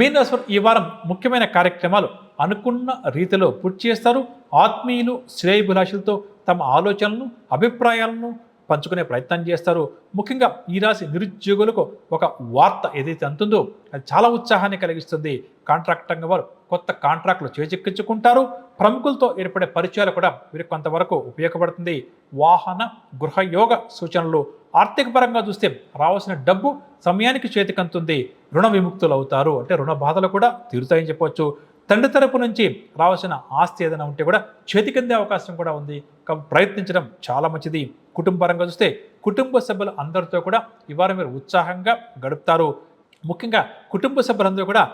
మీన రాశి వారు ఈ వారం ముఖ్యమైన కార్యక్రమాలు అనుకున్న రీతిలో పూర్తి చేస్తారు. ఆత్మీయులు, శ్రేయభిలాషులతో తమ ఆలోచనలను, అభిప్రాయాలను పంచుకునే ప్రయత్నం చేస్తారు. ముఖ్యంగా ఈ రాశి నిరుద్యోగులకు ఒక వార్త ఏదైతే అంతుందో అది చాలా ఉత్సాహాన్ని కలిగిస్తుంది. కాంట్రాక్ట్ రంగం వారు కొత్త కాంట్రాక్టులు చేజిక్కించుకుంటారు. ప్రముఖులతో ఏర్పడే పరిచయాలు కూడా వీరికి కొంతవరకు ఉపయోగపడుతుంది. వాహన, గృహయోగ సూచనలు. ఆర్థిక పరంగా చూస్తే రావాల్సిన డబ్బు సమయానికి చేతికంతుంది. రుణ విముక్తులు అవుతారు, అంటే రుణ బాధలు కూడా తీరుతాయని చెప్పవచ్చు. తండ్రి తరపు నుంచి రావాల్సిన ఆస్తి ఏదైనా ఉంటే కూడా చేతికందే అవకాశం కూడా ఉంది. కాబట్టి ప్రయత్నించడం చాలా మంచిది. కుటుంబ పరంగా చూస్తే కుటుంబ సభ్యులు అందరితో కూడా ఈ వారం మీరు ఉత్సాహంగా గడుపుతారు. ముఖ్యంగా కుటుంబ సభ్యులందరూ కూడా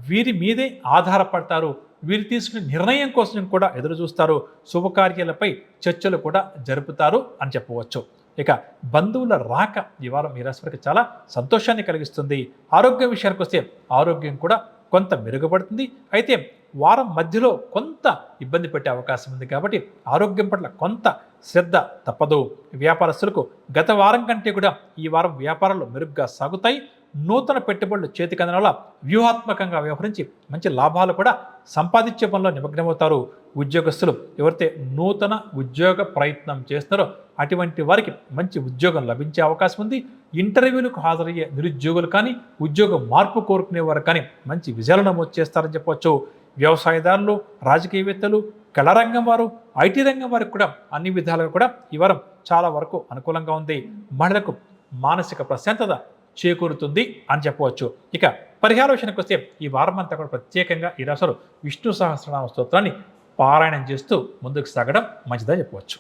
వీరి మీదే ఆధారపడతారు. వీరు తీసుకునే నిర్ణయం కోసం కూడా ఎదురు చూస్తారు. శుభకార్యాలపై చర్చలు కూడా జరుపుతారు అని చెప్పవచ్చు. ఇక బంధువుల రాక ఈ వారం ఈ రాశి వారికి చాలా సంతోషాన్ని కలిగిస్తుంది. ఆరోగ్య విషయానికి వస్తే ఆరోగ్యం కూడా కొంత మెరుగుపడుతుంది. అయితే వారం మధ్యలో కొంత ఇబ్బంది పెట్టే అవకాశం ఉంది కాబట్టి ఆరోగ్యం పట్ల కొంత శ్రద్ధ తప్పదు. వ్యాపారస్తులకు గత వారం కంటే కూడా ఈ వారం వ్యాపారాలు మెరుగ్గా సాగుతాయి. నూతన పెట్టుబడులు చేతికి అందడం వల్ల వ్యూహాత్మకంగా వ్యవహరించి మంచి లాభాలు కూడా సంపాదించే పనిలో నిమగ్నమవుతారు. ఉద్యోగస్తులు ఎవరైతే నూతన ఉద్యోగ ప్రయత్నం చేస్తున్నారో అటువంటి వారికి మంచి ఉద్యోగం లభించే అవకాశం ఉంది. ఇంటర్వ్యూలకు హాజరయ్యే నిరుద్యోగులు కానీ, ఉద్యోగ మార్పు కోరుకునేవారు కానీ మంచి విజయాలను నమోదు చేస్తారని చెప్పవచ్చు. వ్యవసాయదారులు, రాజకీయవేత్తలు, కళారంగం వారు, ఐటీ రంగం వారికి కూడా అన్ని విధాలుగా కూడా ఈ వారం చాలా వరకు అనుకూలంగా ఉంది. మహిళలకు మానసిక ప్రశాంతత చేకూరుతుంది అని చెప్పవచ్చు. ఇక పరిహార విషయానికి వస్తే ఈ వారం అంతా కూడా ప్రత్యేకంగా ఈ రాశులు విష్ణు సహస్రనామ స్తోత్రాన్ని పారాయణం చేస్తూ ముందుకు సాగడం మంచిదని చెప్పవచ్చు.